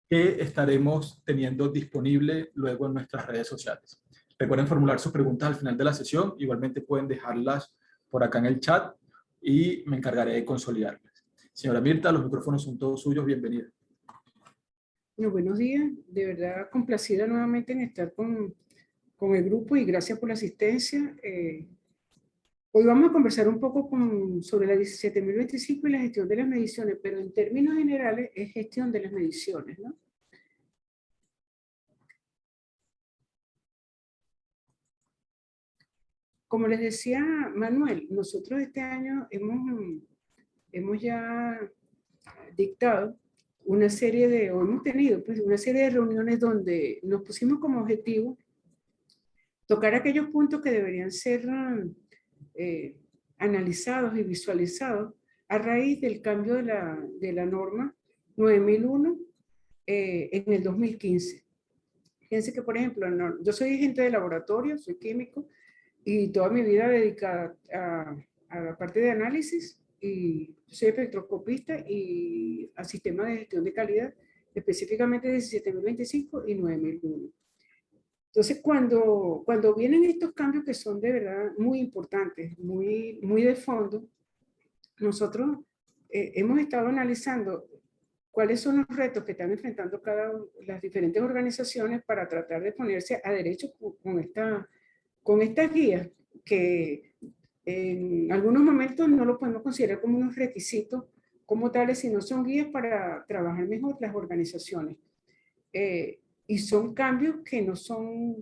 que estaremos teniendo disponible luego en nuestras redes sociales. Recuerden formular sus preguntas al final de la sesión. Igualmente pueden dejarlas por acá en el chat y me encargaré de consolidarlas. Señora Mirta, los micrófonos son todos suyos. Bienvenida. Bueno, buenos días. De verdad, complacida nuevamente en estar con el grupo y gracias por la asistencia. Hoy vamos a conversar un poco sobre la 17.025 y la gestión de las mediciones, pero en términos generales es gestión de las mediciones, ¿no? Como les decía Manuel, nosotros este año hemos ya dictado una serie de, o hemos tenido pues, una serie de reuniones donde nos pusimos como objetivo tocar aquellos puntos que deberían ser analizados y visualizados a raíz del cambio de la norma 9001 en el 2015. Fíjense que, por ejemplo, yo soy agente de laboratorio, soy químico, y toda mi vida dedicada a la parte de análisis, y soy espectroscopista y a sistemas de gestión de calidad, específicamente 17.025 y 9001. Entonces, cuando vienen estos cambios que son de verdad muy importantes, muy de fondo, nosotros hemos estado analizando cuáles son los retos que están enfrentando las diferentes organizaciones para tratar de ponerse a derecho con estas guías que en algunos momentos no lo podemos considerar como unos requisitos como tales, sino son guías para trabajar mejor las organizaciones. Y son cambios que no son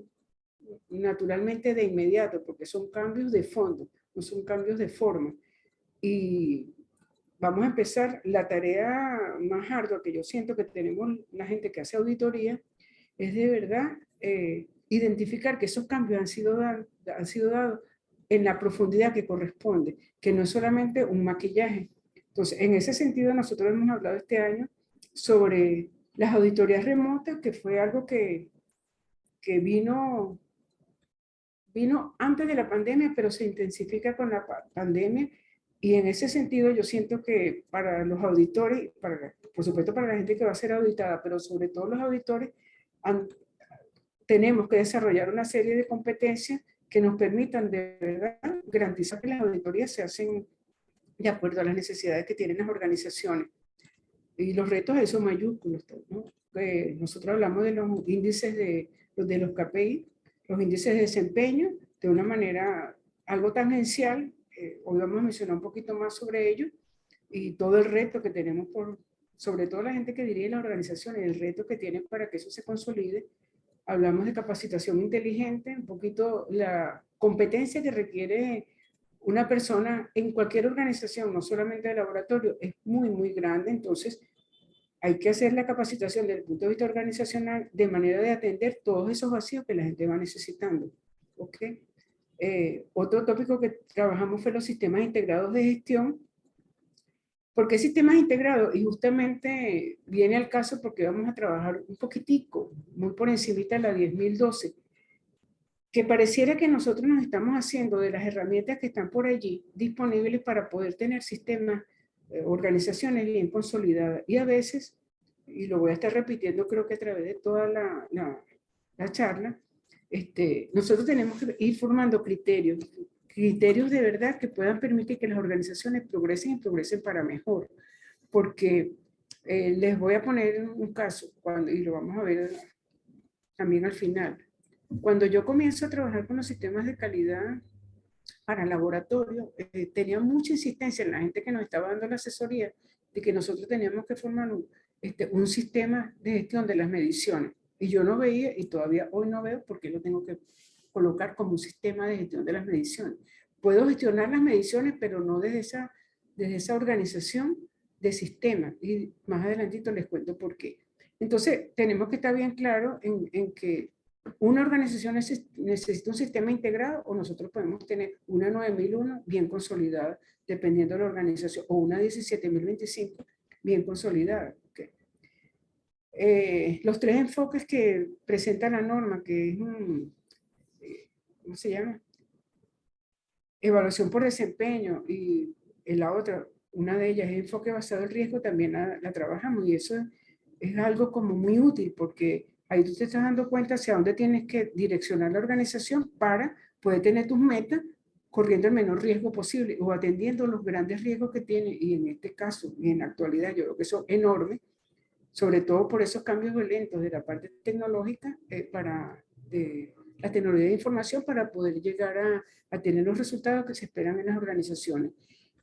naturalmente de inmediato, porque son cambios de fondo, no son cambios de forma. Y vamos a empezar la tarea más ardua que yo siento que tenemos la gente que hace auditoría, es de verdad identificar que esos cambios han sido dados en la profundidad que corresponde, que no es solamente un maquillaje. Entonces, en ese sentido, nosotros hemos hablado este año sobre las auditorías remotas, que fue algo que vino antes de la pandemia, pero se intensifica con la pandemia. Y en ese sentido yo siento que para los auditores, por supuesto para la gente que va a ser auditada, pero sobre todo los auditores, tenemos que desarrollar una serie de competencias que nos permitan de verdad garantizar que las auditorías se hacen de acuerdo a las necesidades que tienen las organizaciones. Y los retos esos mayúsculos, ¿no? Nosotros hablamos de los índices de los KPI, los índices de desempeño, de una manera algo tangencial. Hoy vamos a mencionar un poquito más sobre ello y todo el reto que tenemos sobre todo la gente que dirige las organizaciones, el reto que tienen para que eso se consolide. Hablamos de capacitación inteligente, un poquito la competencia que requiere una persona en cualquier organización, no solamente de laboratorio, es muy grande. Entonces hay que hacer la capacitación desde el punto de vista organizacional de manera de atender todos esos vacíos que la gente va necesitando. ¿Ok? Otro tópico que trabajamos fue los sistemas integrados de gestión. ¿Por qué sistemas integrados? Y justamente viene al caso porque vamos a trabajar un poquitico, muy por encimita de la 10.012, que pareciera que nosotros nos estamos haciendo de las herramientas que están por allí disponibles para poder tener sistemas, organizaciones bien consolidadas. Y a veces, y lo voy a estar repitiendo creo que a través de toda la charla, nosotros tenemos que ir formando criterios de verdad que puedan permitir que las organizaciones progresen y progresen para mejor. Porque les voy a poner un caso, y lo vamos a ver también al final. Cuando yo comienzo a trabajar con los sistemas de calidad para laboratorio, tenía mucha insistencia en la gente que nos estaba dando la asesoría de que nosotros teníamos que formar un sistema de gestión de las mediciones. Y yo no veía, y todavía hoy no veo, por qué lo tengo que colocar como un sistema de gestión de las mediciones. Puedo gestionar las mediciones, pero no desde esa organización de sistemas. Y más adelantito les cuento por qué. Entonces, tenemos que estar bien claro en que una organización necesita un sistema integrado o nosotros podemos tener una 9001 bien consolidada, dependiendo de la organización, o una 17.025 bien consolidada. Okay. Los tres enfoques que presenta la norma, que es, ¿cómo se llama? Evaluación por desempeño, y la otra, una de ellas es enfoque basado en riesgo, también la trabajamos, y eso es algo como muy útil porque ahí tú te estás dando cuenta hacia dónde tienes que direccionar la organización para poder tener tus metas corriendo el menor riesgo posible o atendiendo los grandes riesgos que tiene, y en este caso, y en la actualidad, yo creo que son enormes, sobre todo por esos cambios violentos de la parte tecnológica, de la tecnología de información para poder llegar a tener los resultados que se esperan en las organizaciones.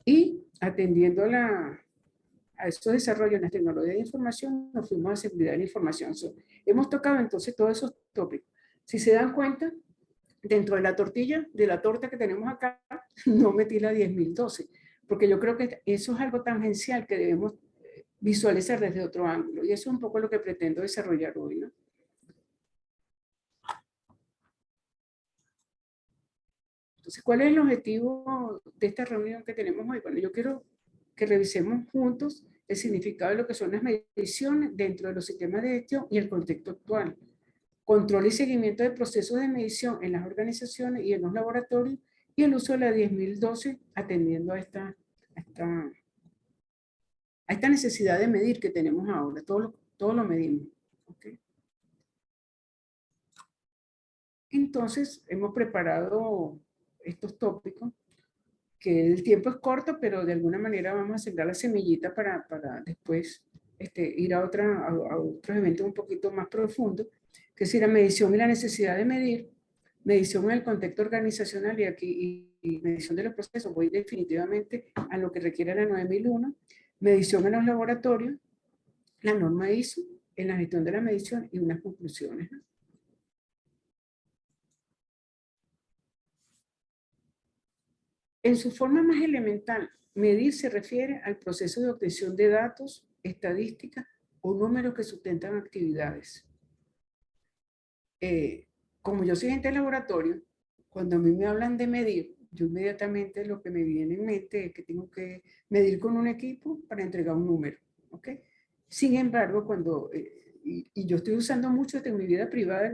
Y atendiendo a estos desarrollos en las tecnologías de información, nos fuimos a seguridad de la información. Hemos tocado entonces todos esos tópicos. Si se dan cuenta, dentro de la tortilla, de la torta que tenemos acá, no metí la 10.012, porque yo creo que eso es algo tangencial que debemos visualizar desde otro ángulo, y eso es un poco lo que pretendo desarrollar hoy, ¿no? Entonces, ¿cuál es el objetivo de esta reunión que tenemos hoy? Bueno, yo quiero que revisemos juntos el significado de lo que son las mediciones dentro de los sistemas de gestión y el contexto actual. Control y seguimiento de procesos de medición en las organizaciones y en los laboratorios, y el uso de la 10.012 atendiendo a esta necesidad de medir que tenemos ahora. Todo lo medimos. ¿Okay? Entonces, hemos preparado estos tópicos, que el tiempo es corto, pero de alguna manera vamos a sembrar la semillita para después ir a otros eventos un poquito más profundos, que es la medición y la necesidad de medir, medición en el contexto organizacional y medición de los procesos. Voy definitivamente a lo que requiere la 9001, medición en los laboratorios, la norma ISO, en la gestión de la medición y unas conclusiones, ¿no? En su forma más elemental, medir se refiere al proceso de obtención de datos, estadísticas o números que sustentan actividades. Como yo soy gente de laboratorio, cuando a mí me hablan de medir, yo inmediatamente lo que me viene en mente es que tengo que medir con un equipo para entregar un número, ¿ok? Sin embargo, y yo estoy usando mucho en mi vida privada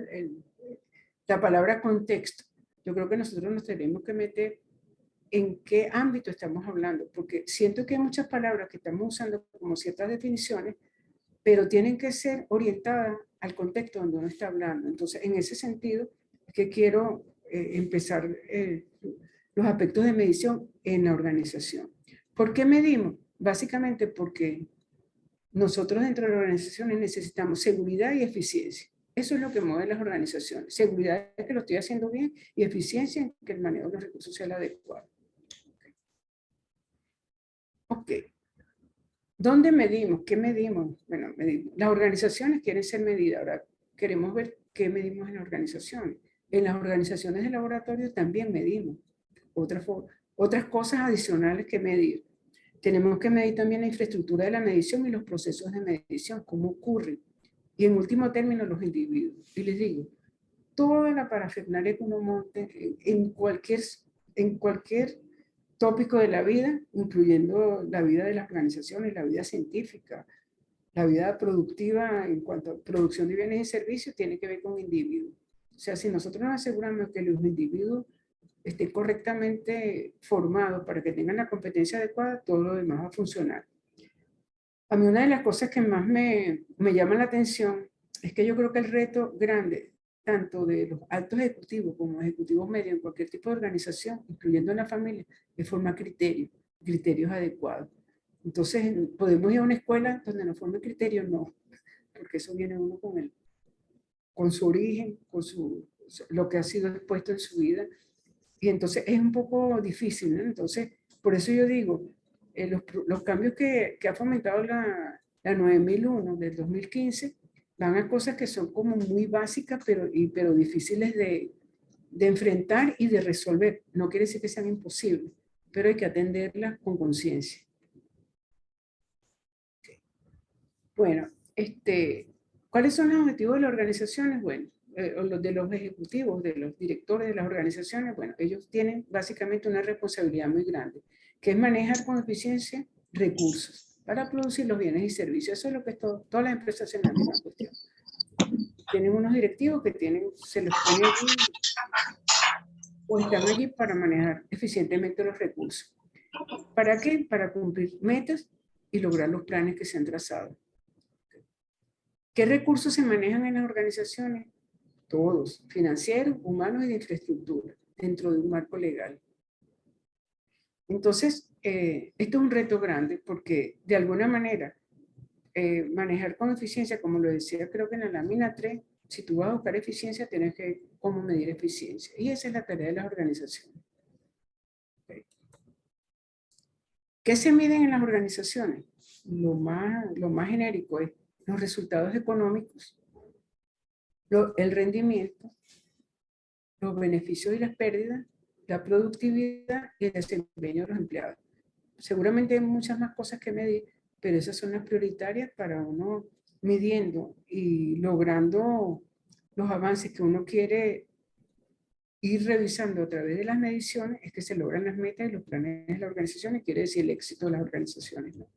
la palabra contexto. Yo creo que nosotros nos tenemos que meter en qué ámbito estamos hablando, porque siento que hay muchas palabras que estamos usando como ciertas definiciones, pero tienen que ser orientadas al contexto donde uno está hablando. Entonces, en ese sentido, es que quiero empezar los aspectos de medición en la organización. ¿Por qué medimos? Básicamente porque nosotros dentro de las organizaciones necesitamos seguridad y eficiencia. Eso es lo que mueve las organizaciones. Seguridad es que lo estoy haciendo bien y eficiencia en que el manejo de los recursos sea el adecuado. Ok. ¿Dónde medimos? ¿Qué medimos? Bueno, medimos. Las organizaciones quieren ser medidas. Ahora queremos ver qué medimos en las organizaciones. En las organizaciones de laboratorio también medimos otras cosas adicionales que medir. Tenemos que medir también la infraestructura de la medición y los procesos de medición, cómo ocurren. Y en último término, los individuos. Y les digo, toda la parafernalia que uno monte en cualquier tópico de la vida, incluyendo la vida de las organizaciones, la vida científica, la vida productiva en cuanto a producción de bienes y servicios, tiene que ver con individuos. O sea, si nosotros nos aseguramos que los individuos estén correctamente formados para que tengan la competencia adecuada, todo lo demás va a funcionar. A mí una de las cosas que más me llama la atención es que yo creo que el reto grande, tanto de los altos ejecutivos como ejecutivos medios en cualquier tipo de organización, incluyendo en la familia, es formar criterios adecuados. Entonces, ¿podemos ir a una escuela donde no forme criterios? No, porque eso viene uno con su origen, lo que ha sido expuesto en su vida. Y entonces es un poco difícil, ¿no? Entonces, por eso yo digo, los cambios que ha fomentado la 9001 del 2015 van a cosas que son como muy básicas, pero difíciles de enfrentar y de resolver. No quiere decir que sean imposibles, pero hay que atenderlas con conciencia. Bueno, ¿cuáles son los objetivos de las organizaciones? Bueno, los de los ejecutivos, de los directores de las organizaciones, bueno, ellos tienen básicamente una responsabilidad muy grande, que es manejar con eficiencia recursos para producir los bienes y servicios. Eso es lo que todas las empresas hacen la misma cuestión. Tienen unos directivos que se les pone allí o están allí para manejar eficientemente los recursos. ¿Para qué? Para cumplir metas y lograr los planes que se han trazado. ¿Qué recursos se manejan en las organizaciones? Todos, financieros, humanos y de infraestructura, dentro de un marco legal. Entonces, esto es un reto grande porque de alguna manera manejar con eficiencia, como lo decía creo que en la lámina 3, si tú vas a buscar eficiencia, tienes que cómo medir eficiencia. Y esa es la tarea de las organizaciones. Okay. ¿Qué se miden en las organizaciones? Lo más genérico es los resultados económicos, el rendimiento, los beneficios y las pérdidas, la productividad y el desempeño de los empleados. Seguramente hay muchas más cosas que medir, pero esas son las prioritarias para uno midiendo y logrando los avances que uno quiere ir revisando a través de las mediciones, es que se logran las metas y los planes de la organización, y quiere decir el éxito de las organizaciones, ¿no?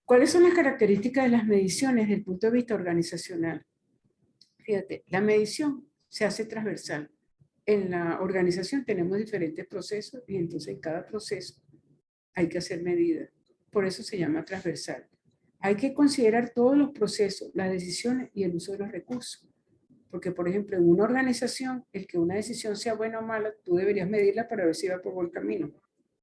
¿Cuáles son las características de las mediciones desde el punto de vista organizacional? Fíjate, la medición se hace transversal. En la organización tenemos diferentes procesos y entonces en cada proceso hay que hacer medidas. Por eso se llama transversal. Hay que considerar todos los procesos, las decisiones y el uso de los recursos. Porque, por ejemplo, en una organización, el que una decisión sea buena o mala, tú deberías medirla para ver si va por buen camino.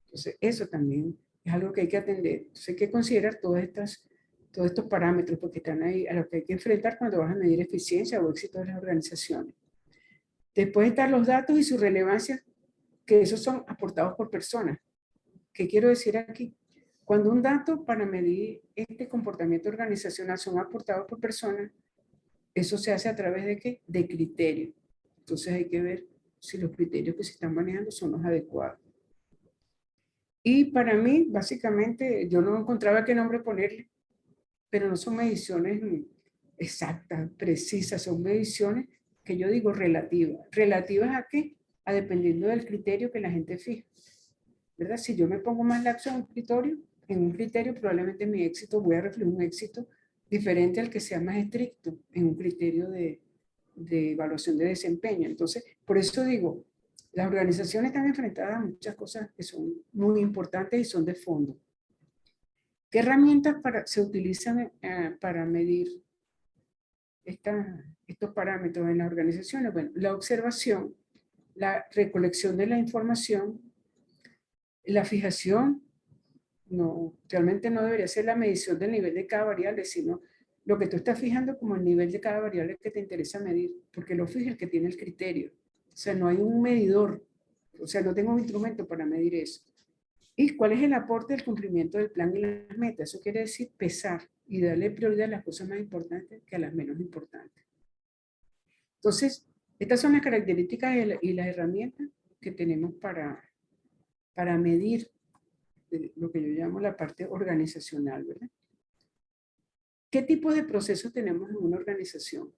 Entonces, eso también es algo que hay que atender. Entonces, hay que considerar todos estos parámetros porque están ahí a los que hay que enfrentar cuando vas a medir eficiencia o éxito de las organizaciones. Después están los datos y su relevancia, que esos son aportados por personas. ¿Qué quiero decir aquí? Cuando un dato para medir este comportamiento organizacional son aportados por personas, eso se hace a través de ¿qué? De criterios. Entonces hay que ver si los criterios que se están manejando son los adecuados. Y para mí, básicamente, yo no encontraba qué nombre ponerle, pero no son mediciones exactas, precisas, son mediciones que yo digo relativas. ¿Relativas a qué? A dependiendo del criterio que la gente fija. ¿Verdad? Si yo me pongo más laxo en un criterio, probablemente mi éxito, voy a reflejar un éxito diferente al que sea más estricto en un criterio de evaluación de desempeño. Entonces, por eso digo, las organizaciones están enfrentadas a muchas cosas que son muy importantes y son de fondo. ¿Qué herramientas se utilizan para medir estos parámetros en las organizaciones? Bueno, la observación, la recolección de la información, la fijación, no, realmente no debería ser la medición del nivel de cada variable, sino lo que tú estás fijando como el nivel de cada variable que te interesa medir, porque lo fija el que tiene el criterio. O sea, no hay un medidor, o sea, no tengo un instrumento para medir eso. ¿Y cuál es el aporte del cumplimiento del plan y las metas? Eso quiere decir pesar y darle prioridad a las cosas más importantes que a las menos importantes. Entonces, estas son las características y las herramientas que tenemos para medir lo que yo llamo la parte organizacional, ¿verdad? ¿Qué tipo de procesos tenemos en una organización?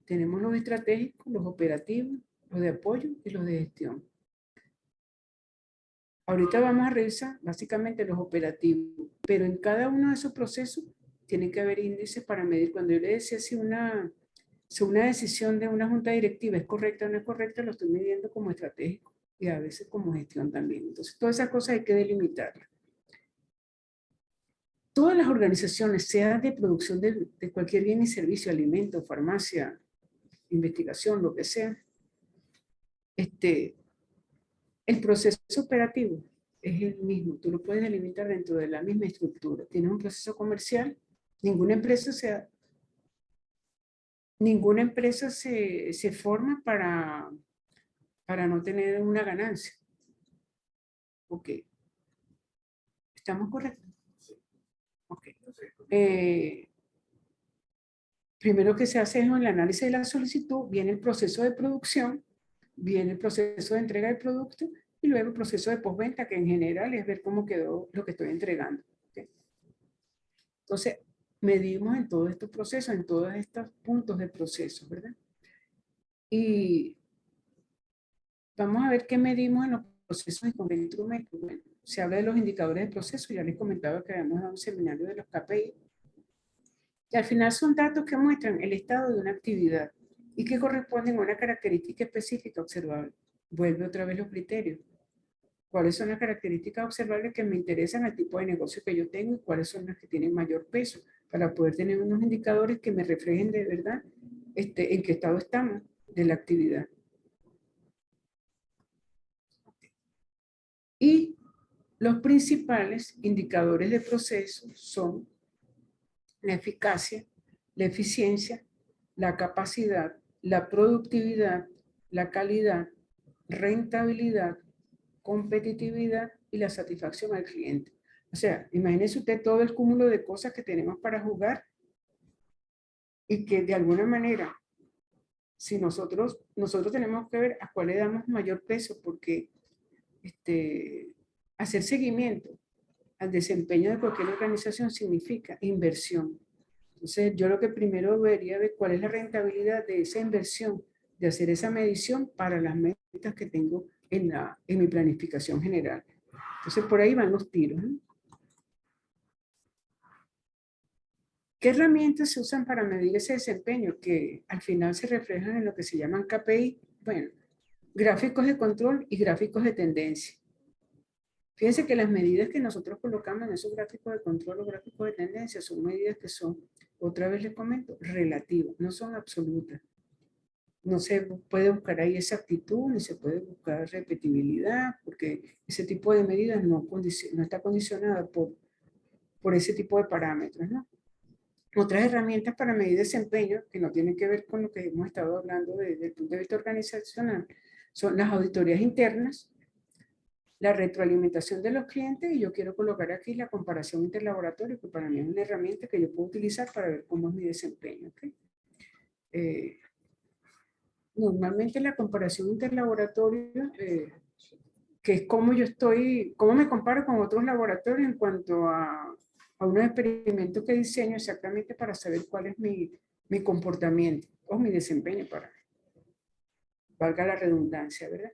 Tenemos los estratégicos, los operativos, los de apoyo y los de gestión. Ahorita vamos a revisar básicamente los operativos, pero en cada uno de esos procesos tiene que haber índices para medir. Cuando yo le decía si una decisión de una junta directiva es correcta o no es correcta, lo estoy midiendo como estratégico y a veces como gestión también. Entonces, todas esas cosas hay que delimitarlas. Todas las organizaciones, sea de producción de cualquier bien y servicio, alimento, farmacia, investigación, lo que sea, el proceso operativo es el mismo. Tú lo puedes delimitar dentro de la misma estructura. Tienes un proceso comercial, ninguna empresa se forma para no tener una ganancia. Ok. ¿Estamos correctos? Ok. Primero que se hace es el análisis de la solicitud, viene el proceso de producción, viene el proceso de entrega del producto y luego el proceso de postventa, que en general es ver cómo quedó lo que estoy entregando. ¿Okay? Entonces, medimos en todos estos procesos, en todos estos puntos de proceso, ¿verdad? Y vamos a ver qué medimos en los procesos y con qué instrumentos. Bueno, se habla de los indicadores de proceso, ya les comentaba que habíamos dado un seminario de los KPI. Y al final son datos que muestran el estado de una actividad y que corresponden a una característica específica observable. Vuelve otra vez los criterios. ¿Cuáles son las características observables que me interesan al tipo de negocio que yo tengo y cuáles son las que tienen mayor peso? para poder tener unos indicadores que me reflejen de verdad en qué estado estamos de la actividad. Y los principales indicadores de proceso son la eficacia, la eficiencia, la capacidad, la productividad, la calidad, rentabilidad, competitividad y la satisfacción al cliente. O sea, imagínese usted todo el cúmulo de cosas que tenemos para jugar y que de alguna manera, si nosotros tenemos que ver a cuál le damos mayor peso, porque hacer seguimiento al desempeño de cualquier organización significa inversión. Entonces, yo lo que primero vería ver cuál es la rentabilidad de esa inversión, de hacer esa medición para las metas que tengo en mi planificación general. Entonces, por ahí van los tiros, ¿no? ¿Qué herramientas se usan para medir ese desempeño? Que al final se reflejan en lo que se llaman KPI. Bueno, gráficos de control y gráficos de tendencia. Fíjense que las medidas que nosotros colocamos en esos gráficos de control o gráficos de tendencia son medidas que son, otra vez les comento, relativas, no son absolutas. No se puede buscar ahí exactitud, ni se puede buscar repetibilidad, porque ese tipo de medidas no está condicionada por ese tipo de parámetros, ¿no? Otras herramientas para medir desempeño, que no tienen que ver con lo que hemos estado hablando desde el punto de vista organizacional, son las auditorías internas, la retroalimentación de los clientes, y yo quiero colocar aquí la comparación interlaboratorio, que para mí es una herramienta que yo puedo utilizar para ver cómo es mi desempeño. ¿Okay? Normalmente la comparación interlaboratorio, que es cómo cómo me comparo con otros laboratorios en cuanto a unos experimentos que diseño exactamente para saber cuál es mi comportamiento o mi desempeño, valga la redundancia, ¿verdad?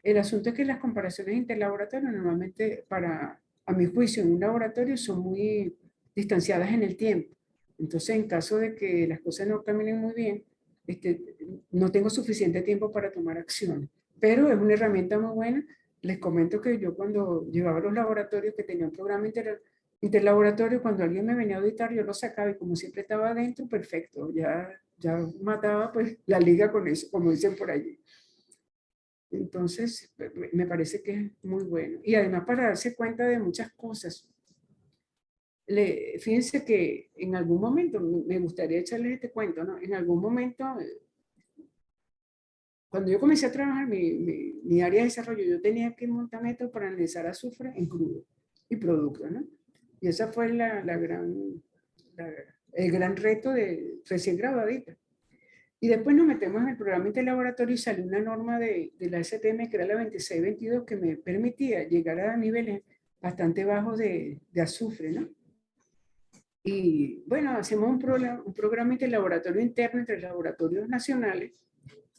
El asunto es que las comparaciones interlaboratorios normalmente, a mi juicio, en un laboratorio son muy distanciadas en el tiempo. Entonces, en caso de que las cosas no caminen muy bien, no tengo suficiente tiempo para tomar acción. Pero es una herramienta muy buena. Les comento que yo cuando llevaba a los laboratorios que tenía un programa interlaboratorio, cuando alguien me venía a auditar, yo lo sacaba y como siempre estaba adentro, perfecto. Ya mataba pues la liga con eso, como dicen por allí. Entonces, me parece que es muy bueno. Y además para darse cuenta de muchas cosas. Fíjense que en algún momento, me gustaría echarles este cuento, ¿no? En algún momento, cuando yo comencé a trabajar mi área de desarrollo, yo tenía que montar métodos para analizar azufre en crudo y productos, ¿no? Y ese fue el gran reto de recién graduadita. Y después nos metemos en el programa interlaboratorio y salió una norma de la STM, que era la 2622, que me permitía llegar a niveles bastante bajos de azufre, ¿no? Y bueno, hacemos un programa interlaboratorio interno entre laboratorios nacionales,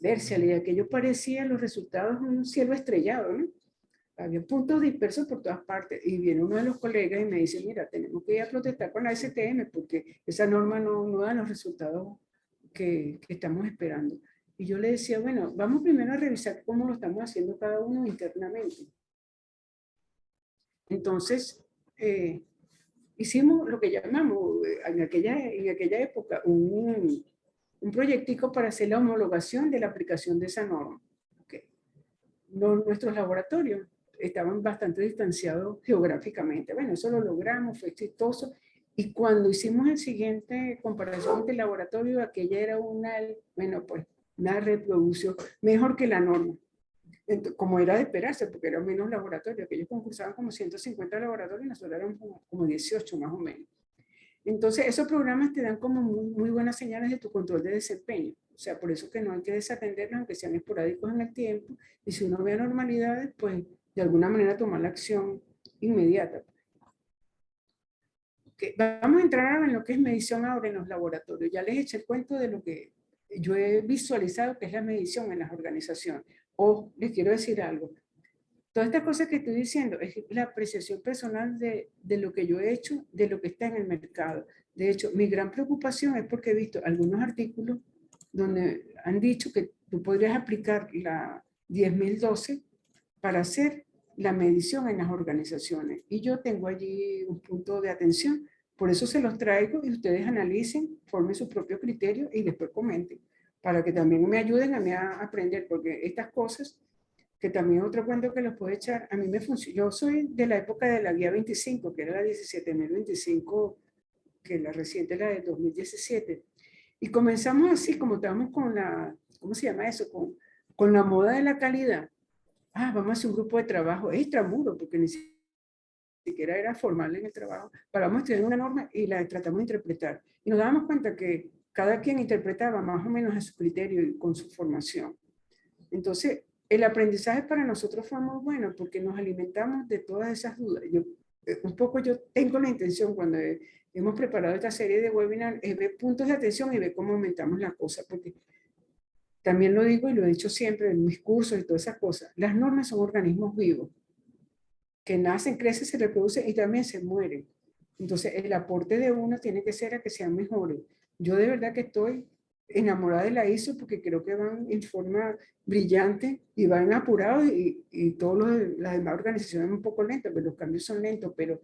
y aquello parecía los resultados de un cielo estrellado, ¿no? Había puntos dispersos por todas partes. Y viene uno de los colegas y me dice, mira, tenemos que ir a protestar con la STM porque esa norma no da los resultados que estamos esperando. Y yo le decía, bueno, vamos primero a revisar cómo lo estamos haciendo cada uno internamente. Entonces, hicimos lo que llamamos en aquella época un proyectico para hacer la homologación de la aplicación de esa norma. Okay. Nuestros laboratorios estaban bastante distanciados geográficamente. Bueno, eso lo logramos, fue exitoso. Y cuando hicimos el siguiente comparación del laboratorio, aquella era una reproducción mejor que la norma. Entonces, como era de esperarse, porque eran menos laboratorios, aquellos concursaban como 150 laboratorios y nosotros éramos como 18 más o menos. Entonces, esos programas te dan como muy buenas señales de tu control de desempeño. O sea, por eso que no hay que desatenderlos, aunque sean esporádicos en el tiempo. Y si uno ve anormalidades, pues de alguna manera tomar la acción inmediata. Okay. Vamos a entrar ahora en lo que es medición ahora en los laboratorios. Ya les eché el cuento de lo que yo he visualizado que es la medición en las organizaciones. Les quiero decir algo. Todas estas cosas que estoy diciendo es la apreciación personal de lo que yo he hecho, de lo que está en el mercado. De hecho, mi gran preocupación es porque he visto algunos artículos donde han dicho que tú podrías aplicar la 10.012 para hacer la medición en las organizaciones. Y yo tengo allí un punto de atención, Por eso se los traigo y ustedes analicen, formen su propio criterio y después comenten, para que también me ayuden a mí a aprender, porque estas cosas, que también otro cuento que los puedo echar, a mí me funciona. Yo soy de la época de la guía 25, que era la 17.025, que la reciente, la de 2017. Y comenzamos así, como estábamos con la, ¿cómo se llama eso? Con la moda de la calidad. Vamos a hacer un grupo de trabajo extramuro, porque ni siquiera era formal en el trabajo. Vamos a estudiar una norma y la tratamos de interpretar. Y nos dábamos cuenta que cada quien interpretaba más o menos a su criterio y con su formación. Entonces, el aprendizaje para nosotros fue muy bueno porque nos alimentamos de todas esas dudas. Un poco yo tengo la intención cuando hemos preparado esta serie de webinars, es ver puntos de atención y ver cómo aumentamos la cosa, porque también lo digo y lo he dicho siempre en mis cursos y todas esas cosas, las normas son organismos vivos, que nacen, crecen, se reproducen y también se mueren. Entonces, el aporte de uno tiene que ser a que sean mejores. Yo de verdad que estoy enamorada de la ISO porque creo que van en forma brillante y van apurados y todas las demás organizaciones un poco lentas, pero los cambios son lentos, pero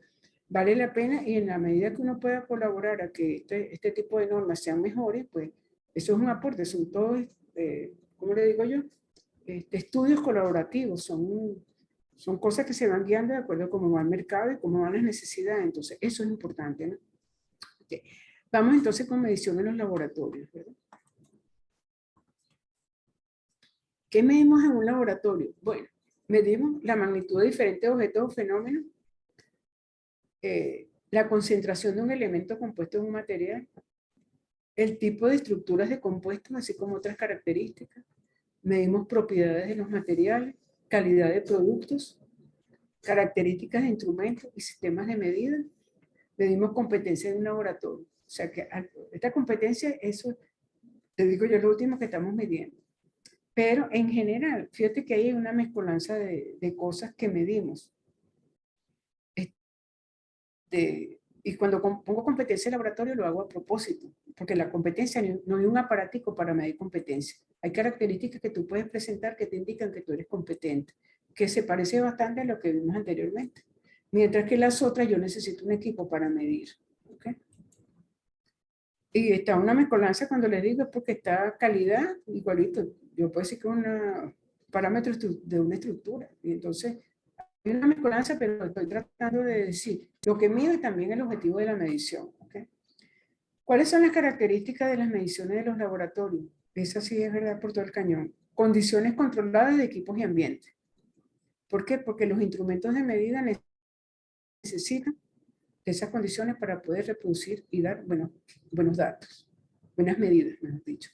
vale la pena y en la medida que uno pueda colaborar a que este tipo de normas sean mejores, pues eso es un aporte, son todos, ¿cómo le digo yo? Estudios colaborativos, son cosas que se van guiando de acuerdo a cómo va el mercado y cómo van las necesidades, entonces eso es importante, ¿no? Okay. Vamos entonces con medición en los laboratorios, ¿verdad? ¿Qué medimos en un laboratorio? Bueno, medimos la magnitud de diferentes objetos o fenómenos, la concentración de un elemento compuesto en un material, el tipo de estructuras de compuestos, así como otras características. Medimos propiedades de los materiales, calidad de productos, características de instrumentos y sistemas de medida. Medimos competencia de un laboratorio. O sea que esta competencia, eso te digo yo, es lo último que estamos midiendo. Pero en general, fíjate que hay una mezcolanza de cosas que medimos. Y cuando pongo competencia de laboratorio lo hago a propósito, porque la competencia no es un aparatico para medir competencia. Hay características que tú puedes presentar que te indican que tú eres competente, que se parece bastante a lo que vimos anteriormente. Mientras que las otras yo necesito un equipo para medir. ¿Okay? Y está una mezcolanza cuando les digo porque está calidad igualito. Yo puedo decir que es un parámetro de una estructura. Y entonces hay una mezcolanza, pero estoy tratando de decir lo que mido y también el objetivo de la medición. ¿Okay? ¿Cuáles son las características de las mediciones de los laboratorios? Esa sí es verdad por todo el cañón. Condiciones controladas de equipos y ambientes. ¿Por qué? Porque los instrumentos de medida necesitan esas condiciones para poder reproducir y dar buenos datos, buenas medidas, mejor dicho.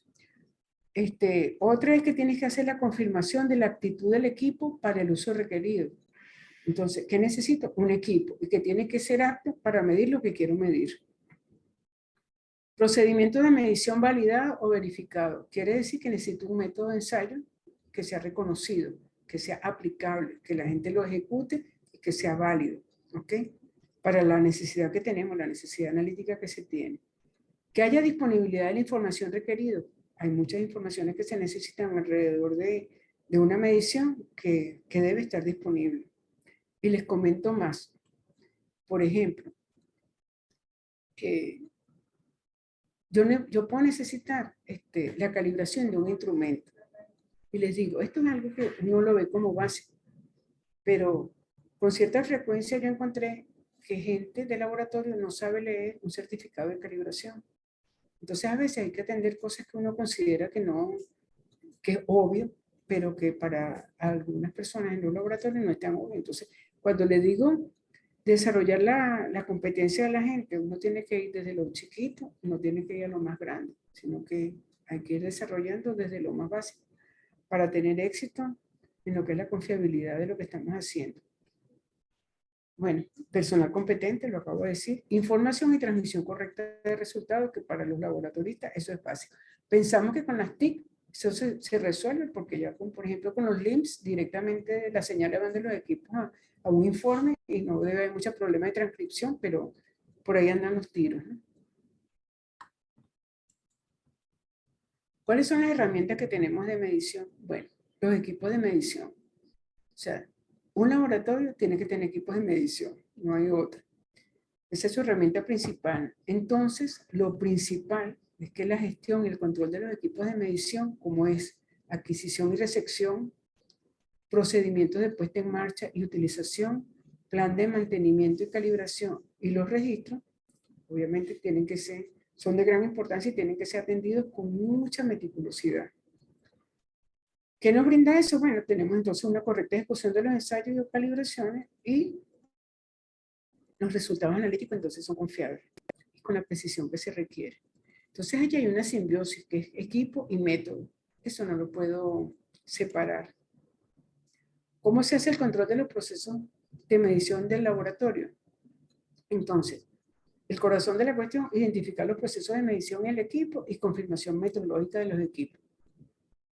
Otra es que tienes que hacer la confirmación de la actitud del equipo para el uso requerido. Entonces, ¿qué necesito? Un equipo y que tiene que ser apto para medir lo que quiero medir. Procedimiento de medición validado o verificado. Quiere decir que necesito un método de ensayo que sea reconocido, que sea aplicable, que la gente lo ejecute y que sea válido. ¿Ok? Para la necesidad que tenemos, la necesidad analítica que se tiene. Que haya disponibilidad de la información requerida. Hay muchas informaciones que se necesitan alrededor de una medición que debe estar disponible. Y les comento más. Por ejemplo, yo puedo necesitar la calibración de un instrumento. Y les digo, esto es algo que uno lo ve como básico, pero con cierta frecuencia yo encontré que gente de laboratorio no sabe leer un certificado de calibración. Entonces a veces hay que atender cosas que uno considera que es obvio, pero que para algunas personas en los laboratorios no es tan obvio. Entonces, cuando le digo desarrollar la competencia de la gente, uno tiene que ir desde lo chiquito, no tiene que ir a lo más grande, sino que hay que ir desarrollando desde lo más básico para tener éxito en lo que es la confiabilidad de lo que estamos haciendo. Bueno, personal competente, lo acabo de decir. Información y transmisión correcta de resultados, que para los laboratoristas eso es fácil. Pensamos que con las TIC eso se resuelve porque ya, por ejemplo, con los LIMS directamente las señales van de los equipos a un informe y no debe haber mucho problema de transcripción, pero por ahí andan los tiros, ¿no? ¿Cuáles son las herramientas que tenemos de medición? Bueno, los equipos de medición. O sea, un laboratorio tiene que tener equipos de medición, no hay otra. Esa es su herramienta principal. Entonces, lo principal es que la gestión y el control de los equipos de medición, como es adquisición y recepción, procedimientos de puesta en marcha y utilización, plan de mantenimiento y calibración y los registros, obviamente tienen que ser, son de gran importancia y tienen que ser atendidos con mucha meticulosidad. ¿Qué nos brinda eso? Bueno, tenemos entonces una correcta ejecución de los ensayos y calibraciones y los resultados analíticos entonces son confiables y con la precisión que se requiere. Entonces allí hay una simbiosis que es equipo y método. Eso no lo puedo separar. ¿Cómo se hace el control de los procesos de medición del laboratorio? Entonces, el corazón de la cuestión, identificar los procesos de medición en el equipo y confirmación metodológica de los equipos.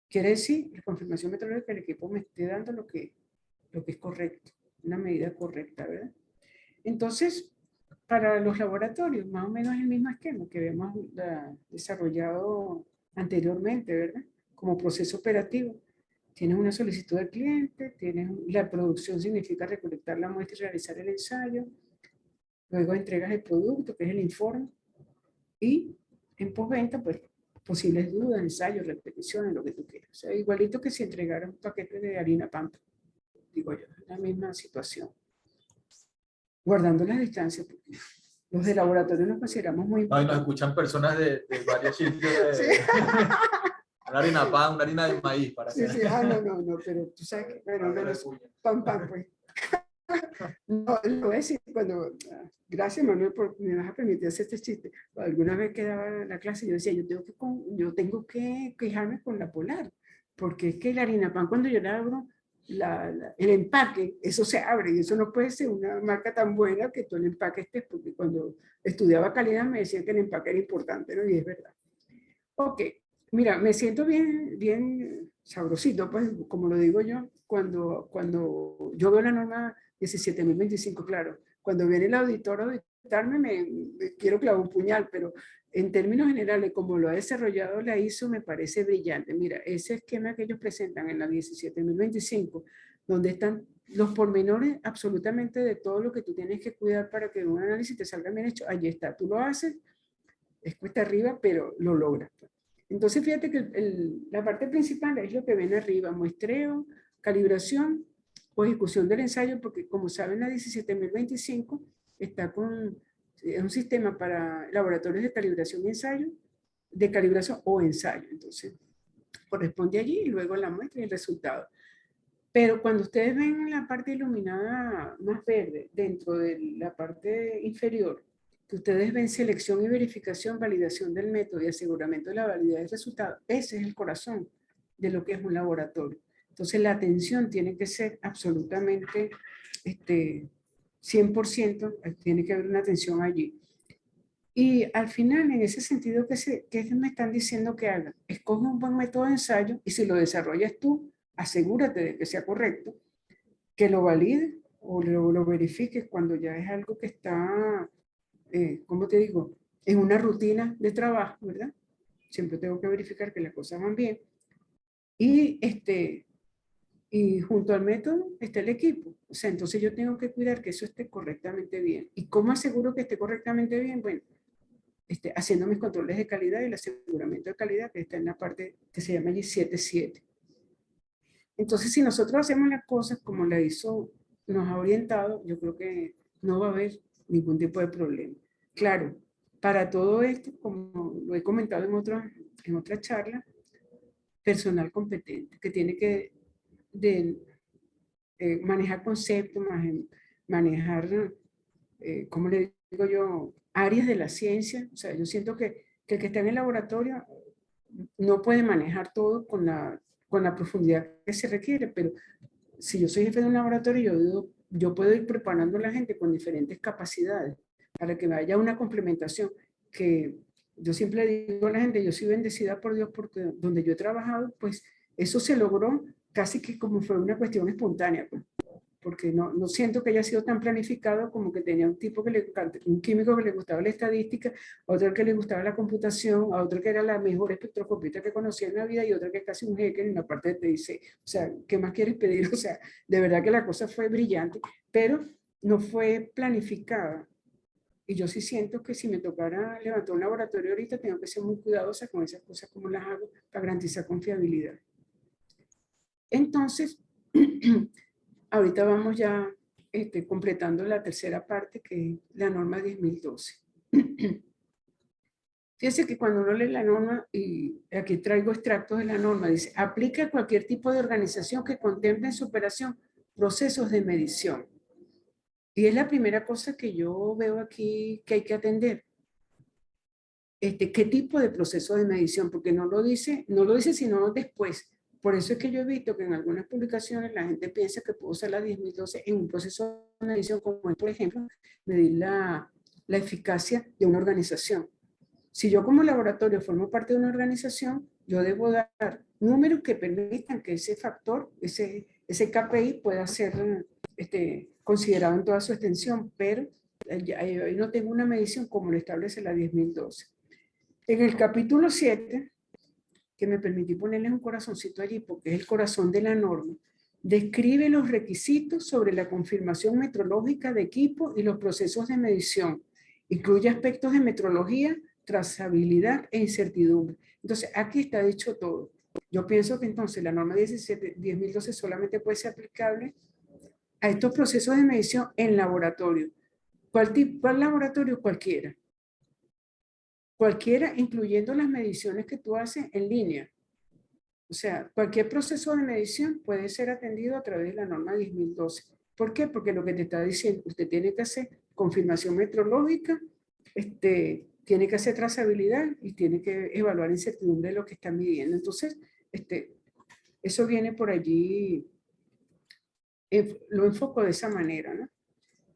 Quiere decir, la confirmación metodológica del equipo me esté dando lo que es correcto, una medida correcta, ¿verdad? Entonces, para los laboratorios, más o menos el mismo esquema que habíamos desarrollado anteriormente, ¿verdad? Como proceso operativo. Tienes una solicitud del cliente, tienes la producción, significa recolectar la muestra y realizar el ensayo. Luego entregas el producto, que es el informe. Y en postventa, pues, posibles dudas, ensayos, repeticiones, lo que tú quieras. O sea, igualito que si entregaras un paquete de harina Pampa. Digo yo, es la misma situación. Guardando las distancias, porque los de laboratorio nos consideramos muy No, y nos importantes. escuchan personas de varios sitios. Sí. Una harina pan, una harina de maíz. Para Sí, sí, no, pero tú sabes que, bueno, menos pan, pues. No, lo voy a decir cuando, gracias Manuel, por me vas a permitir hacer este chiste. Alguna vez que daba la clase, yo decía, yo tengo que quejarme con la Polar, porque es que la harina pan, cuando yo la abro, el empaque, eso se abre, y eso no puede ser una marca tan buena que todo el empaque esté, porque cuando estudiaba calidad me decían que el empaque era importante, ¿no? Y es verdad. Ok, mira, me siento bien sabrosito, pues, como lo digo yo, cuando yo veo la norma 17.025, claro, cuando viene el auditor a auditarme, me quiero clavar un puñal, pero en términos generales, como lo ha desarrollado la ISO, me parece brillante. Mira, ese esquema que ellos presentan en la 17.025, donde están los pormenores absolutamente de todo lo que tú tienes que cuidar para que un análisis te salga bien hecho, allí está, tú lo haces, es cuesta arriba, pero lo logras. Entonces, fíjate que la parte principal es lo que ven arriba, muestreo, calibración o ejecución del ensayo, porque como saben, la 17.025 está es un sistema para laboratorios de calibración y ensayo, de calibración o ensayo. Entonces, corresponde allí y luego la muestra y el resultado. Pero cuando ustedes ven la parte iluminada más verde, dentro de la parte inferior, que ustedes ven selección y verificación, validación del método y aseguramiento de la validez del resultado, ese es el corazón de lo que es un laboratorio. Entonces la atención tiene que ser absolutamente 100%, tiene que haber una atención allí. Y al final, en ese sentido, ¿qué me están diciendo que haga? Escoge un buen método de ensayo y si lo desarrollas tú, asegúrate de que sea correcto, que lo valide o lo verifiques cuando ya es algo que está, ¿cómo te digo? En una rutina de trabajo, ¿verdad? Siempre tengo que verificar que las cosas van bien. Y, y junto al método está el equipo. O sea, entonces yo tengo que cuidar que eso esté correctamente bien. ¿Y cómo aseguro que esté correctamente bien? Bueno, haciendo mis controles de calidad y el aseguramiento de calidad, que está en la parte que se llama allí 7.7. Entonces, si nosotros hacemos las cosas como la ISO nos ha orientado, yo creo que no va a haber ningún tipo de problema. Claro, para todo esto, como lo he comentado en otra charla, personal competente, que tiene que manejar conceptos, manejar, ¿cómo le digo yo?, áreas de la ciencia. O sea, yo siento que el que está en el laboratorio no puede manejar todo con la profundidad que se requiere, pero si yo soy jefe de un laboratorio, yo puedo ir preparando a la gente con diferentes capacidades para que haya una complementación que yo siempre digo a la gente, yo soy bendecida por Dios porque donde yo he trabajado, pues eso se logró casi que como fue una cuestión espontánea, pues, porque no siento que haya sido tan planificado como que tenía un tipo un químico que le gustaba la estadística, otro que le gustaba la computación, a otro que era la mejor espectroscopista que conocía en la vida y otro que es casi un jeque en la parte de TIC. O sea, ¿qué más quieres pedir? O sea, de verdad que la cosa fue brillante, pero no fue planificada Y yo sí siento que si me tocara levantar un laboratorio ahorita, tengo que ser muy cuidadosa con esas cosas, como las hago, para garantizar confiabilidad. Entonces, ahorita vamos ya completando la tercera parte, que es la norma 10.012. Fíjense que cuando uno lee la norma, y aquí traigo extractos de la norma, dice, aplica a cualquier tipo de organización que contemple en su operación procesos de medición. Y es la primera cosa que yo veo aquí que hay que atender. ¿Qué tipo de proceso de medición? Porque no lo dice sino después. Por eso es que yo he visto que en algunas publicaciones la gente piensa que puedo usar la 10.012 en un proceso de medición, como es, por ejemplo, medir la eficacia de una organización. Si yo como laboratorio formo parte de una organización, yo debo dar números que permitan que ese factor, ese KPI pueda ser considerado en toda su extensión, pero ahí no tengo una medición como lo establece la 10.012. En el capítulo 7, que me permití ponerles un corazoncito allí porque es el corazón de la norma, describe los requisitos sobre la confirmación metrológica de equipo y los procesos de medición. Incluye aspectos de metrología, trazabilidad e incertidumbre. Entonces, aquí está dicho todo. Yo pienso que entonces la norma 10.012 solamente puede ser aplicable a estos procesos de medición en laboratorio. ¿Cuál laboratorio? Cualquiera. Cualquiera, incluyendo las mediciones que tú haces en línea. O sea, cualquier proceso de medición puede ser atendido a través de la norma 10.012. ¿Por qué? Porque lo que te está diciendo, usted tiene que hacer confirmación metrológica, tiene que hacer trazabilidad y tiene que evaluar incertidumbre de lo que está midiendo. Entonces, eso viene por allí, lo enfoco de esa manera, ¿no?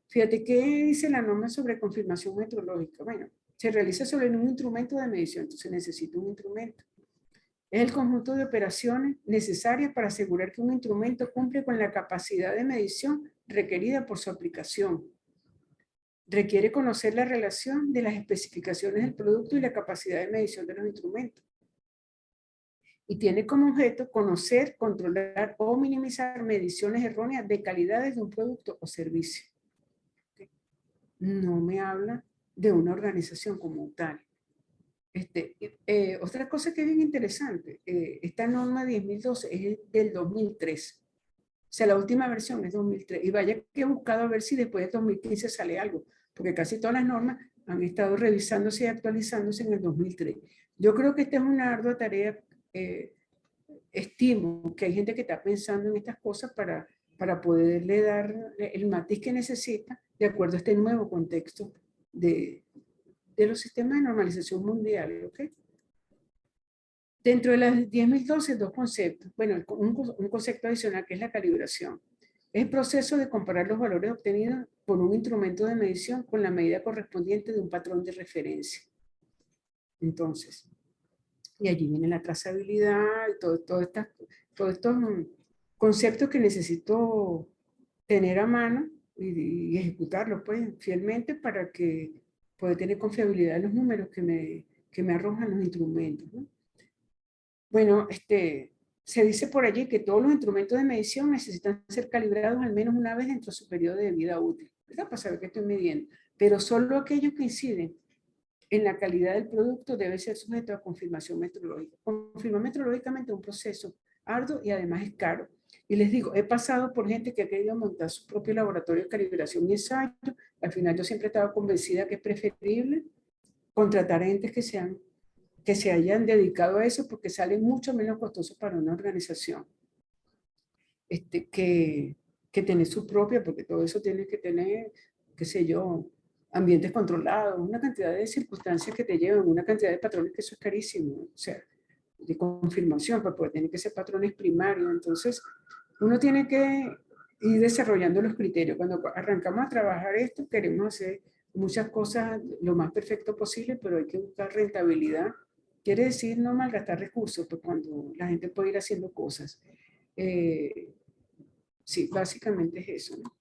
Fíjate, ¿qué dice la norma sobre confirmación metrológica? Bueno, se realiza sobre un instrumento de medición, entonces necesito un instrumento. Es el conjunto de operaciones necesarias para asegurar que un instrumento cumple con la capacidad de medición requerida por su aplicación. Requiere conocer la relación de las especificaciones del producto y la capacidad de medición de los instrumentos. Y tiene como objeto conocer, controlar o minimizar mediciones erróneas de calidades de un producto o servicio. No me habla de una organización como tal. Otra cosa que es bien interesante, esta norma 10.012 es del 2003. O sea, la última versión es 2003. Y vaya que he buscado a ver si después de 2015 sale algo, porque casi todas las normas han estado revisándose y actualizándose en el 2003. Yo creo que esta es una ardua tarea. Estimo que hay gente que está pensando en estas cosas para poderle dar el matiz que necesita de acuerdo a este nuevo contexto de los sistemas de normalización mundial, ¿ok? Dentro de las 10.012, dos conceptos. Bueno, un concepto adicional que es la calibración. Es el proceso de comparar los valores obtenidos por un instrumento de medición con la medida correspondiente de un patrón de referencia. Entonces, y allí viene la trazabilidad y todos estos conceptos que necesito tener a mano y ejecutarlos pues, fielmente para que pueda tener confiabilidad en los números que me arrojan los instrumentos, ¿no? Bueno, se dice por allí que todos los instrumentos de medición necesitan ser calibrados al menos una vez dentro de su periodo de vida útil, ¿verdad? Para saber qué estoy midiendo. Pero solo aquellos que inciden en la calidad del producto debe ser sujeto a confirmación metrológica. Confirmar metrológicamente es un proceso arduo y además es caro. Y les digo, he pasado por gente que ha querido montar su propio laboratorio de calibración y ensayo. Al final yo siempre he estado convencida que es preferible contratar entes que se hayan dedicado a eso porque sale mucho menos costoso para una organización que tener su propia, porque todo eso tiene que tener, qué sé yo, ambientes controlados, una cantidad de circunstancias que te llevan, una cantidad de patrones que eso es carísimo, o sea, de confirmación, porque tienen que ser patrones primarios. Entonces, uno tiene que ir desarrollando los criterios. Cuando arrancamos a trabajar esto, queremos hacer muchas cosas lo más perfecto posible, pero hay que buscar rentabilidad. Quiere decir no malgastar recursos, pues cuando la gente puede ir haciendo cosas. Sí, básicamente es eso, ¿no?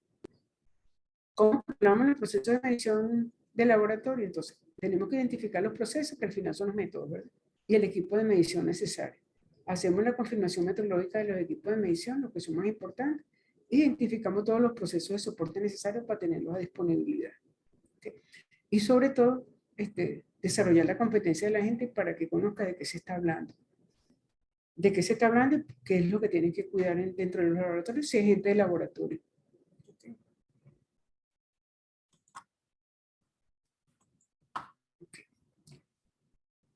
¿Cómo hablamos el proceso de medición de laboratorio? Entonces, tenemos que identificar los procesos, que al final son los métodos, ¿verdad? Y el equipo de medición necesario. Hacemos la confirmación metrológica de los equipos de medición, lo que son más importantes. Identificamos todos los procesos de soporte necesarios para tenerlos a disponibilidad. ¿Okay? y sobre todo desarrollar la competencia de la gente para que conozca de qué se está hablando. De qué se está hablando y qué es lo que tienen que cuidar dentro de los laboratorios si es gente de laboratorio.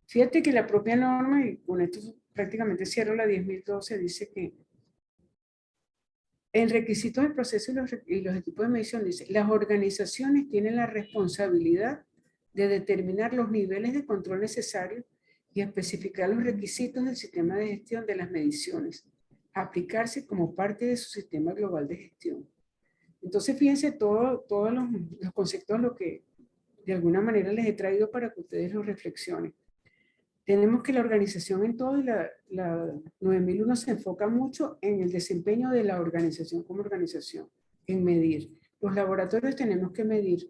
Fíjate que la propia norma, y con esto prácticamente cierro la 10.012, dice que en requisitos del proceso y los equipos de medición, dice, las organizaciones tienen la responsabilidad de determinar los niveles de control necesarios y especificar los requisitos del sistema de gestión de las mediciones, aplicarse como parte de su sistema global de gestión. Entonces, fíjense todos los conceptos, lo que de alguna manera les he traído para que ustedes lo reflexionen. Tenemos que la organización en todo, y la 9001 se enfoca mucho en el desempeño de la organización como organización, en medir. Los laboratorios tenemos que medir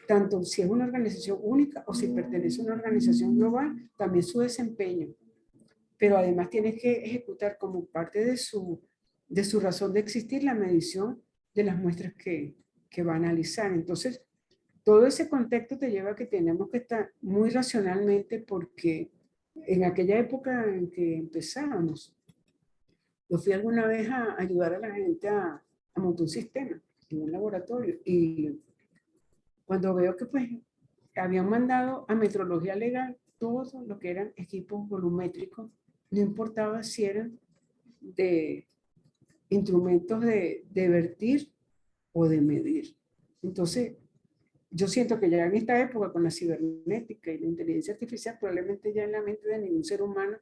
tanto si es una organización única o si pertenece a una organización global, también su desempeño. Pero además tienes que ejecutar como parte de su razón de existir la medición de las muestras que va a analizar. Entonces, todo ese contexto te lleva a que tenemos que estar muy racionalmente, porque en aquella época en que empezábamos, yo fui alguna vez a ayudar a la gente a montar un sistema en un laboratorio, y cuando veo que pues habían mandado a metrología legal todo lo que eran equipos volumétricos, no importaba si eran de instrumentos de vertir o de medir. Entonces, yo siento que ya en esta época, con la cibernética y la inteligencia artificial, probablemente ya en la mente de ningún ser humano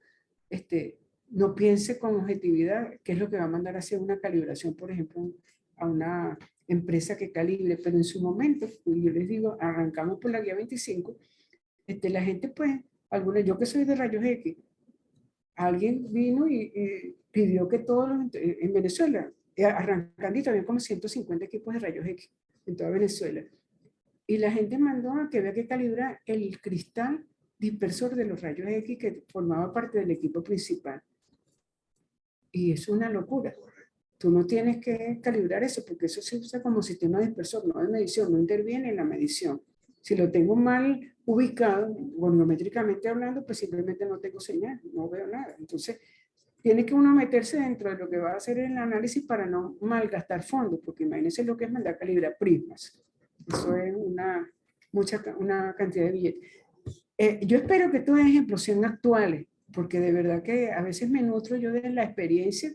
no piense con objetividad qué es lo que va a mandar a hacer una calibración, por ejemplo, a una empresa que calibre. Pero en su momento, yo les digo, arrancamos por la guía 25, la gente pues, yo que soy de rayos X, alguien vino y pidió que todos en Venezuela, arrancando, también como 150 equipos de rayos X en toda Venezuela. Y la gente mandó a que había que calibrar el cristal dispersor de los rayos X que formaba parte del equipo principal. Y es una locura. Tú no tienes que calibrar eso, porque eso se usa como sistema dispersor, no de medición, no interviene en la medición. Si lo tengo mal ubicado, volumétricamente hablando, pues simplemente no tengo señal, no veo nada. Entonces, tiene que uno meterse dentro de lo que va a hacer el análisis para no malgastar fondos, porque imagínense lo que es mandar a calibrar prismas. Eso es una cantidad de billetes. Yo espero que estos ejemplos sean actuales, porque de verdad que a veces me nutro yo de la experiencia,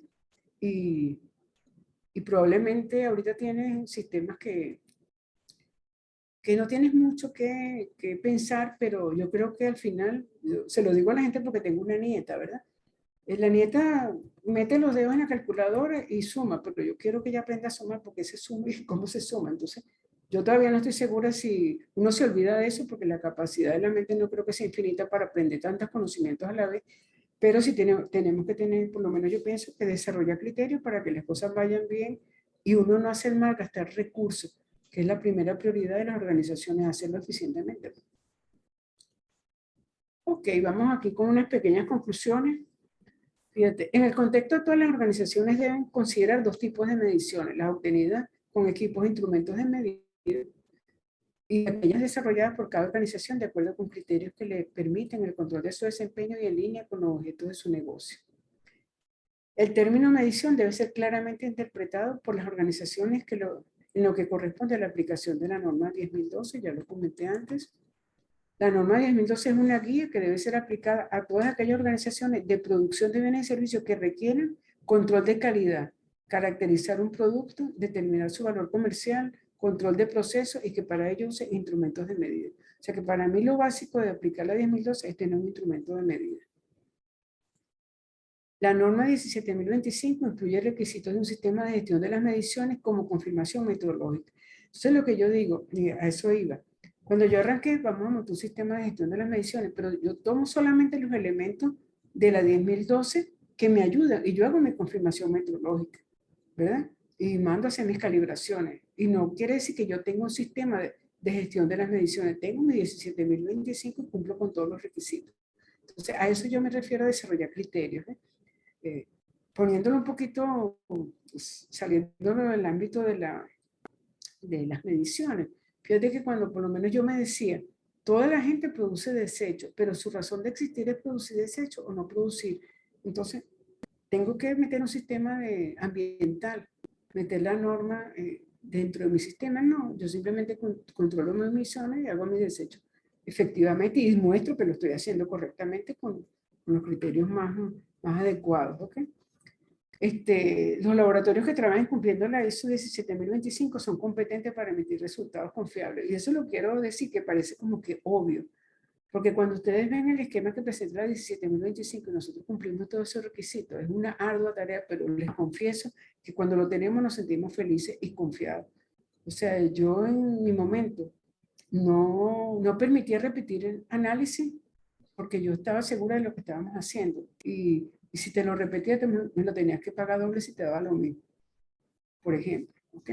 y probablemente ahorita tienen sistemas que no tienes mucho que pensar, pero yo creo que al final, se lo digo a la gente porque tengo una nieta, ¿verdad? La nieta mete los dedos en la calculadora y suma, pero yo quiero que ella aprenda a sumar, porque se suma y cómo se suma. Entonces, yo todavía no estoy segura si uno se olvida de eso, porque la capacidad de la mente no creo que sea infinita para aprender tantos conocimientos a la vez, pero sí tenemos que tener, por lo menos yo pienso, que desarrollar criterios para que las cosas vayan bien y uno no hacer mal, gastar recursos, que es la primera prioridad de las organizaciones, hacerlo eficientemente. Ok, vamos aquí con unas pequeñas conclusiones. Fíjate, en el contexto actual, las organizaciones deben considerar dos tipos de mediciones: las obtenidas con equipos e instrumentos de medida y aquellas desarrolladas por cada organización de acuerdo con criterios que le permiten el control de su desempeño y en línea con los objetos de su negocio. El término medición debe ser claramente interpretado por las organizaciones en lo que corresponde a la aplicación de la norma 10.012, ya lo comenté antes. La norma 10.012 es una guía que debe ser aplicada a todas aquellas organizaciones de producción de bienes y servicios que requieran control de calidad, caracterizar un producto, determinar su valor comercial, control de procesos, y que para ello use instrumentos de medida. O sea que para mí lo básico de aplicar la 10.012 es tener un instrumento de medida. La norma 17.025 incluye requisitos de un sistema de gestión de las mediciones como confirmación metodológica. Entonces, lo que yo digo, y a eso iba. Cuando yo arranqué, vamos a montar un sistema de gestión de las mediciones, pero yo tomo solamente los elementos de la 10.012 que me ayudan, y yo hago mi confirmación metodológica, ¿verdad? Y mando a hacer mis calibraciones. Y no quiere decir que yo tenga un sistema de gestión de las mediciones. Tengo mi 17.025 y cumplo con todos los requisitos. Entonces, a eso yo me refiero a desarrollar criterios, poniéndolo un poquito, saliéndolo del ámbito de las mediciones, Fíjate que cuando por lo menos yo me decía, toda la gente produce desechos, pero su razón de existir es producir desechos o no producir. Entonces, tengo que meter un sistema ambiental, meter la norma dentro de mi sistema. No, yo simplemente controlo mis emisiones y hago mis desechos efectivamente y muestro que lo estoy haciendo correctamente con los criterios más adecuados. ¿Ok? Los laboratorios que trabajan cumpliendo la ISO 17025 son competentes para emitir resultados confiables. Y eso lo quiero decir que parece como que obvio. Porque cuando ustedes ven el esquema que presenta la 17025 y nosotros cumplimos todos esos requisitos, es una ardua tarea, pero les confieso que cuando lo tenemos nos sentimos felices y confiados. O sea, yo en mi momento no permitía repetir el análisis porque yo estaba segura de lo que estábamos haciendo. Y si te lo repetía, me lo tenías que pagar doble si te daba lo mismo, por ejemplo. ¿Ok?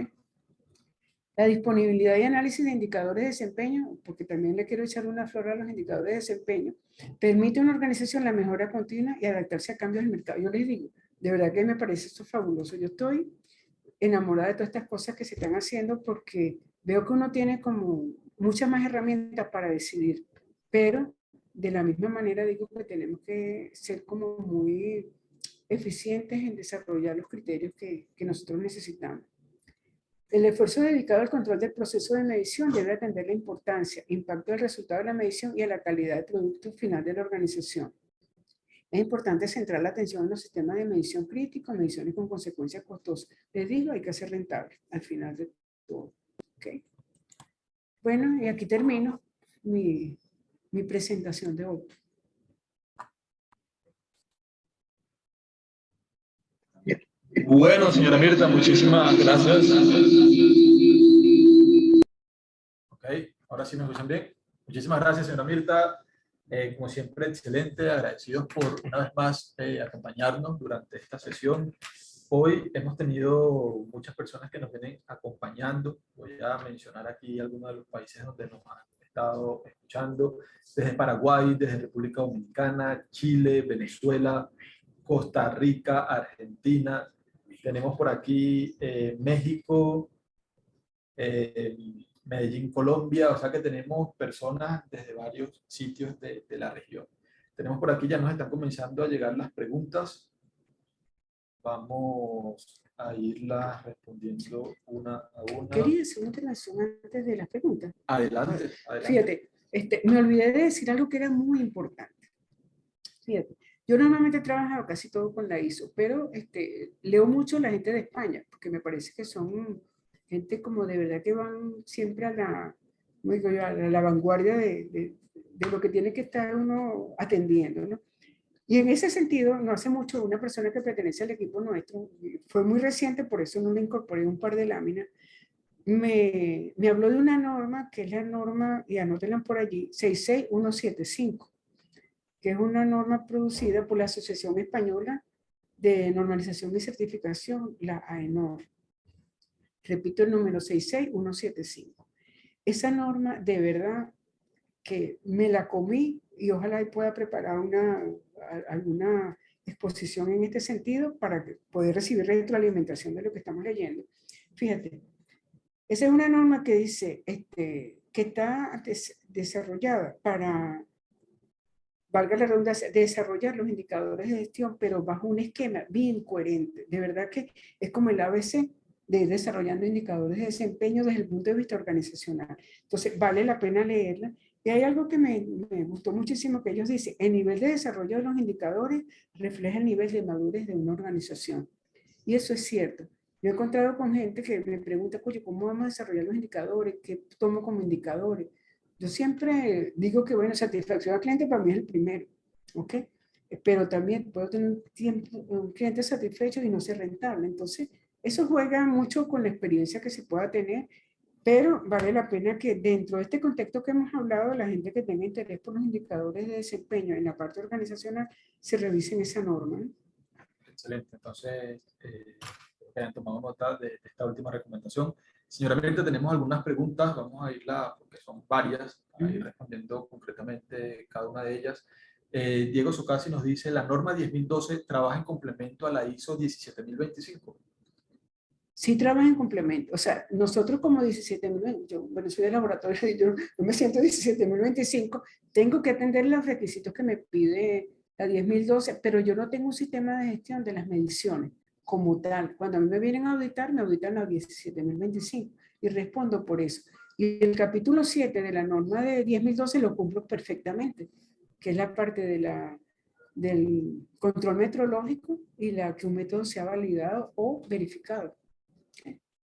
La disponibilidad y análisis de indicadores de desempeño, porque también le quiero echar una flor a los indicadores de desempeño, permite a una organización la mejora continua y adaptarse a cambios del mercado. Yo les digo, de verdad que me parece esto fabuloso. Yo estoy enamorada de todas estas cosas que se están haciendo porque veo que uno tiene como muchas más herramientas para decidir, pero de la misma manera digo que tenemos que ser como muy eficientes en desarrollar los criterios que nosotros necesitamos. El esfuerzo dedicado al control del proceso de medición debe atender la importancia, impacto del resultado de la medición y a la calidad del producto final de la organización. Es importante centrar la atención en los sistemas de medición críticos, mediciones con consecuencias costosas. Les digo, hay que hacer rentable al final de todo. ¿Okay? Bueno, y aquí termino mi presentación de hoy. Bueno, señora Mirta, muchísimas gracias. Ok, ahora sí me escuchan bien. Muchísimas gracias, señora Mirta. Como siempre, excelente. Agradecidos por una vez más acompañarnos durante esta sesión. Hoy hemos tenido muchas personas que nos vienen acompañando. Voy a mencionar aquí algunos de los países donde nos han estado escuchando. Desde Paraguay, desde República Dominicana, Chile, Venezuela, Costa Rica, Argentina. Tenemos por aquí México, Medellín, Colombia, o sea que tenemos personas desde varios sitios de la región. Tenemos por aquí, ya nos están comenzando a llegar las preguntas. Vamos a irlas respondiendo una a una. Quería hacer una intervención antes de las preguntas. Adelante, adelante. Fíjate, me olvidé de decir algo que era muy importante. Fíjate, yo normalmente he trabajado casi todo con la ISO, pero leo mucho la gente de España, porque me parece que son gente como de verdad que van siempre a la vanguardia de lo que tiene que estar uno atendiendo, ¿no? Y en ese sentido, no hace mucho, una persona que pertenece al equipo nuestro, fue muy reciente, por eso no le incorporé un par de láminas, me habló de una norma, que es la norma, y anótenla por allí, 66175, que es una norma producida por la Asociación Española de Normalización y Certificación, la AENOR. Repito el número 66175. Esa norma, de verdad, que me la comí y ojalá pueda preparar alguna exposición en este sentido para poder recibir retroalimentación de lo que estamos leyendo. Fíjate, esa es una norma que dice que está desarrollada para, valga la redundancia, desarrollar los indicadores de gestión, pero bajo un esquema bien coherente. De verdad que es como el ABC de ir desarrollando indicadores de desempeño desde el punto de vista organizacional. Entonces, vale la pena leerla. Y hay algo que me gustó muchísimo que ellos dicen, el nivel de desarrollo de los indicadores refleja el nivel de madurez de una organización. Y eso es cierto. Yo he encontrado con gente que me pregunta, oye, ¿cómo vamos a desarrollar los indicadores? ¿Qué tomo como indicadores? Yo siempre digo que, bueno, satisfacción al cliente para mí es el primero, ¿ok? Pero también puedo tener un cliente satisfecho y no ser rentable. Entonces, eso juega mucho con la experiencia que se pueda tener, pero vale la pena que dentro de este contexto que hemos hablado, la gente que tenga interés por los indicadores de desempeño en la parte organizacional, se revisen esa norma, ¿no? Excelente, entonces que hayan tomado nota de esta última recomendación. Señora Mirta, tenemos algunas preguntas, vamos a irlas porque son varias, a ir respondiendo concretamente cada una de ellas. Diego Socasi nos dice, la norma 10.012 trabaja en complemento a la ISO 17.025. sí trabaja en complemento. O sea, nosotros como 17.000, yo, bueno, soy de laboratorio y yo no me siento 17.025, tengo que atender los requisitos que me pide la 10.012, pero yo no tengo un sistema de gestión de las mediciones como tal. Cuando a mí me vienen a auditar, me auditan a 17.025 y respondo por eso. Y el capítulo 7 de la norma de 10.012 lo cumplo perfectamente, que es la parte de del control metrológico y la que un método sea validado o verificado.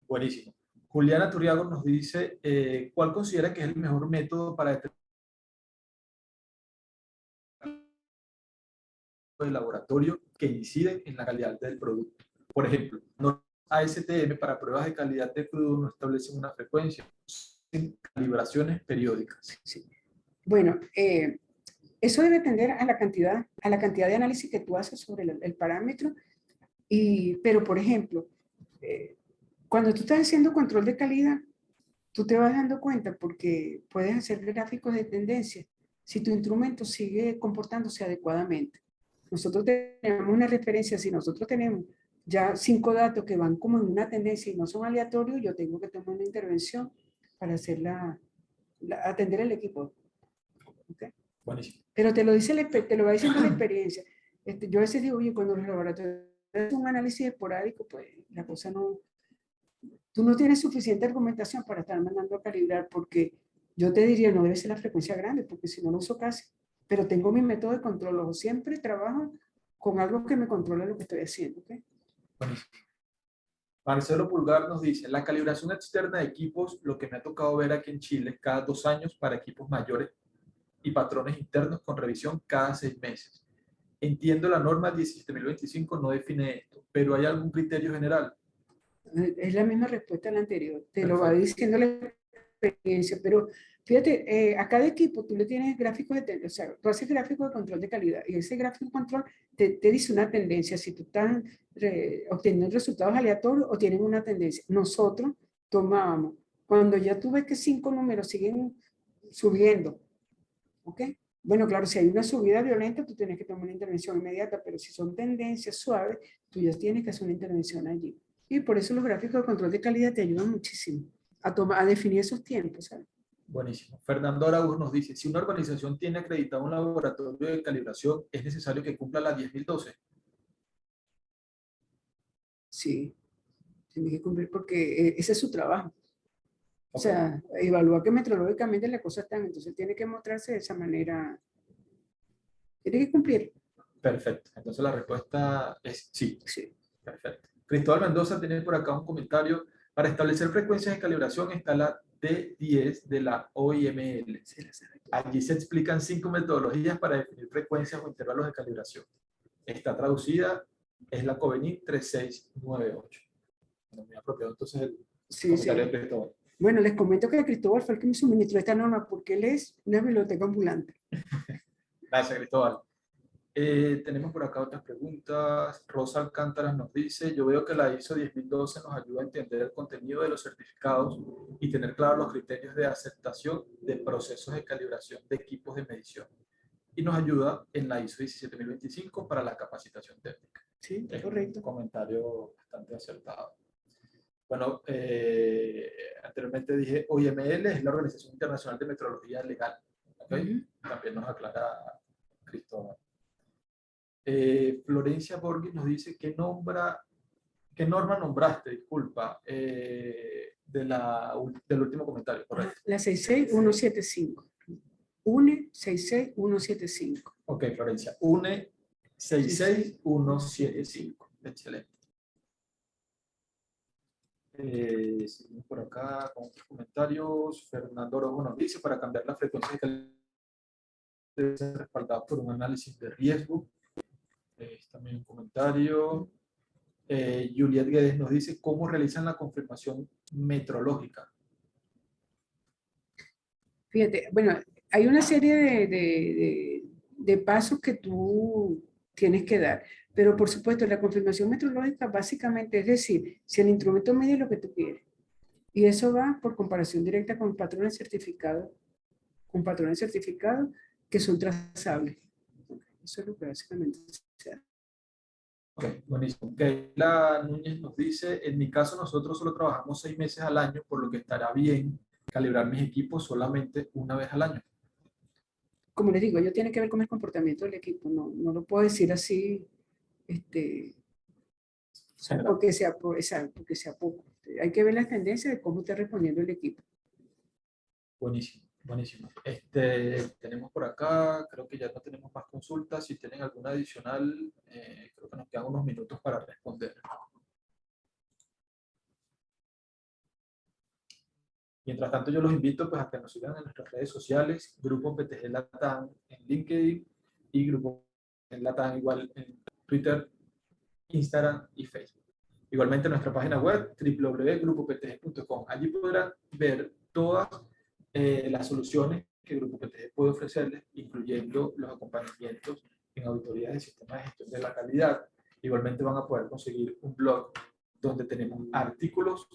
Buenísimo. Juliana Turriago nos dice, ¿cuál considera que es el mejor método para determinar el laboratorio que inciden en la calidad del producto? Por ejemplo, ASTM para pruebas de calidad de crudo no establecen una frecuencia, sin calibraciones periódicas. Sí. Bueno, eso debe tender a la cantidad de análisis que tú haces sobre el parámetro. Pero, por ejemplo, cuando tú estás haciendo control de calidad, tú te vas dando cuenta porque puedes hacer gráficos de tendencia si tu instrumento sigue comportándose adecuadamente. Nosotros tenemos una referencia, si nosotros tenemos ya 5 datos que van como en una tendencia y no son aleatorios, yo tengo que tomar una intervención para hacer atender el equipo. ¿Okay? Buenísimo. Pero te lo va diciendo la experiencia. Yo a veces digo, oye, cuando los laboratorios hacen un análisis esporádico, pues la cosa no, tú no tienes suficiente argumentación para estar mandando a calibrar, porque yo te diría, no debe ser la frecuencia grande, porque si no lo uso casi, pero tengo mi método de control, o siempre trabajo con algo que me controle lo que estoy haciendo. ¿Okay? Buenísimo. Marcelo Pulgar nos dice, la calibración externa de equipos, lo que me ha tocado ver aquí en Chile, cada 2 años para equipos mayores y patrones internos con revisión cada 6 meses. Entiendo la norma 17.025 no define esto, pero ¿hay algún criterio general? Es la misma respuesta a la anterior, te Perfecto. lo va diciendo la experiencia, pero fíjate, a cada equipo tú le tienes gráficos o sea, tú haces gráficos de control de calidad y ese gráfico de control te dice una tendencia, si tú estás obteniendo resultados aleatorios o tienen una tendencia. Nosotros tomábamos, cuando ya tú ves que 5 números siguen subiendo, ¿ok? Bueno, claro, si hay una subida violenta, tú tienes que tomar una intervención inmediata, pero si son tendencias suaves, tú ya tienes que hacer una intervención allí. Y por eso los gráficos de control de calidad te ayudan muchísimo a definir esos tiempos, ¿sabes? Buenísimo. Fernando Araújo nos dice, si una organización tiene acreditado un laboratorio de calibración, ¿es necesario que cumpla la 10.012? Sí, tiene que cumplir porque ese es su trabajo. O Okay. sea, evalúa que metrológicamente las cosas están, entonces tiene que mostrarse de esa manera. Tiene que cumplir. Perfecto. Entonces la respuesta es sí. Sí. Perfecto. Cristóbal Mendoza tiene por acá un comentario. Para establecer frecuencias de calibración está la D10 de la OIML. Allí se explican 5 metodologías para definir frecuencias o intervalos de calibración. Está traducida, es la Covenant 3698. Bueno, muy apropiado entonces el comentario de Cristóbal. Bueno, les comento que Cristóbal fue el que me suministró esta norma porque él es una biblioteca ambulante. Gracias, Cristóbal. Tenemos por acá otras preguntas. Rosa Alcántara nos dice, yo veo que la ISO 10.012 nos ayuda a entender el contenido de los certificados y tener claros los criterios de aceptación de procesos de calibración de equipos de medición. Y nos ayuda en la ISO 17.025 para la capacitación técnica. Sí, es correcto. Un comentario bastante acertado. Bueno, anteriormente dije OIML es la Organización Internacional de Metrología Legal. ¿Okay? También nos aclara Cristóbal. Florencia Borghi nos dice qué norma nombraste, disculpa, del último comentario, correcto. La 66175. UNE 66175. Ok, Florencia. UNE 66175. Excelente. Seguimos por acá con otros comentarios. Fernando Orojo nos dice, para cambiar la frecuencia de calidad debe ser respaldado por un análisis de riesgo. También un comentario. Juliet Guedes nos dice, ¿cómo realizan la confirmación metrológica? Fíjate, bueno, hay una serie de pasos que tú tienes que dar, pero por supuesto la confirmación metrológica básicamente es decir, si el instrumento mide lo que tú quieres, y eso va por comparación directa con patrones certificados que son trazables. Eso es lo que básicamente se hace. Ok, buenísimo. Keila Núñez nos dice, en mi caso nosotros solo trabajamos 6 meses al año, por lo que estará bien calibrar mis equipos solamente una vez al año. Como les digo, ello tiene que ver con el comportamiento del equipo, no lo puedo decir así, porque sea poco. Hay que ver las tendencias de cómo está respondiendo el equipo. Buenísimo, buenísimo. Tenemos por acá, creo que ya no tenemos más consultas. Si tienen alguna adicional, creo que nos quedan unos minutos para responder. Mientras tanto, yo los invito pues, a que nos sigan en nuestras redes sociales, Grupo PTG Latam en LinkedIn y Grupo PTG Latam igual en Twitter, Instagram y Facebook. Igualmente nuestra página web www.grupoptg.com. Allí podrán ver todas las soluciones que Grupo PTG puede ofrecerles, incluyendo los acompañamientos en auditorías del sistema de gestión de la calidad. Igualmente van a poder conseguir un blog donde tenemos artículos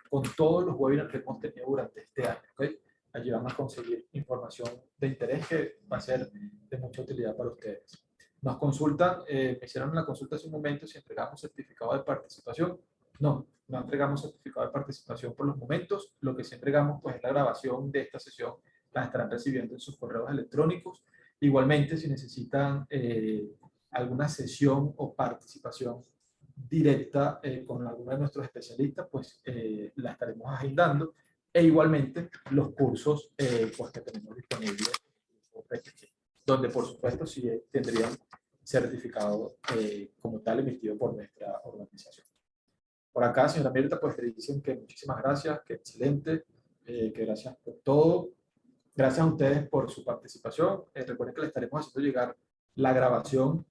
con todos los webinars que hemos tenido durante este año. ¿Okay? Allí van a conseguir información de interés que va a ser de mucha utilidad para ustedes. Nos consultan, me hicieron la consulta hace un momento si entregamos certificado de participación. No entregamos certificado de participación por los momentos. Lo que sí entregamos pues, es la grabación de esta sesión. La estarán recibiendo en sus correos electrónicos. Igualmente, si necesitan alguna sesión o participación directa con alguno de nuestros especialistas, pues la estaremos agendando. E igualmente los cursos pues, que tenemos disponibles, donde por supuesto sí tendrían certificado como tal emitido por nuestra organización. Por acá, señora Mirta, pues le dicen que muchísimas gracias, que excelente, que gracias por todo. Gracias a ustedes por su participación. Recuerden que le estaremos haciendo llegar la grabación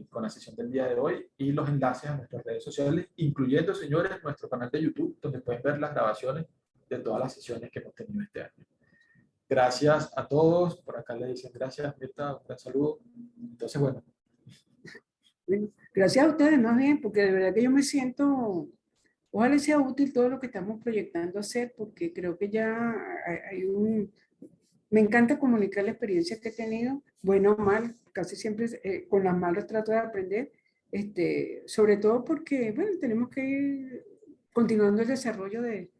con la sesión del día de hoy y los enlaces a nuestras redes sociales, incluyendo, señores, nuestro canal de YouTube, donde pueden ver las grabaciones de todas las sesiones que hemos tenido este año. Gracias a todos. Por acá le dicen gracias, Mirta, un gran saludo. Entonces, bueno. Gracias a ustedes, más bien, porque de verdad que yo me siento, ojalá sea útil todo lo que estamos proyectando hacer, porque creo que ya me encanta comunicar la experiencia que he tenido, buena o mal, casi siempre con las malas trato de aprender, sobre todo porque, bueno, tenemos que ir continuando el desarrollo de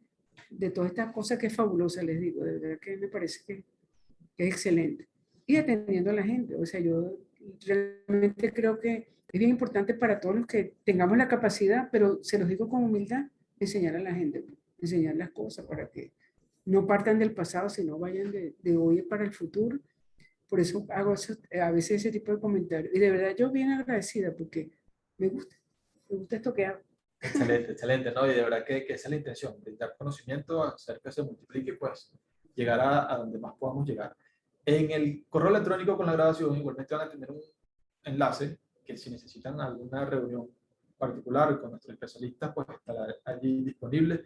toda esta cosa que es fabulosa, les digo, de verdad que me parece que es excelente. Y atendiendo a la gente, o sea, yo realmente creo que es bien importante para todos los que tengamos la capacidad, pero se los digo con humildad, enseñar a la gente, enseñar las cosas para que no partan del pasado, sino vayan de hoy para el futuro. Por eso hago a veces ese tipo de comentarios. Y de verdad yo bien agradecida porque me gusta esto que hago. Excelente, excelente, ¿no? Y de verdad que esa es la intención, brindar conocimiento, hacer que se multiplique, pues llegar a donde más podamos llegar. En el correo electrónico con la grabación igualmente van a tener un enlace que si necesitan alguna reunión particular con nuestros especialistas, pues estará allí disponible.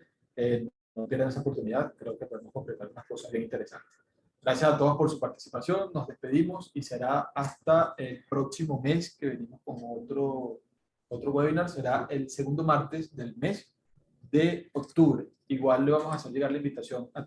No pierdan esa oportunidad, creo que podemos completar unas cosas bien interesantes. Gracias a todos por su participación, nos despedimos y será hasta el próximo mes que venimos con otro webinar, será el segundo martes del mes de octubre. Igual le vamos a hacer llegar la invitación a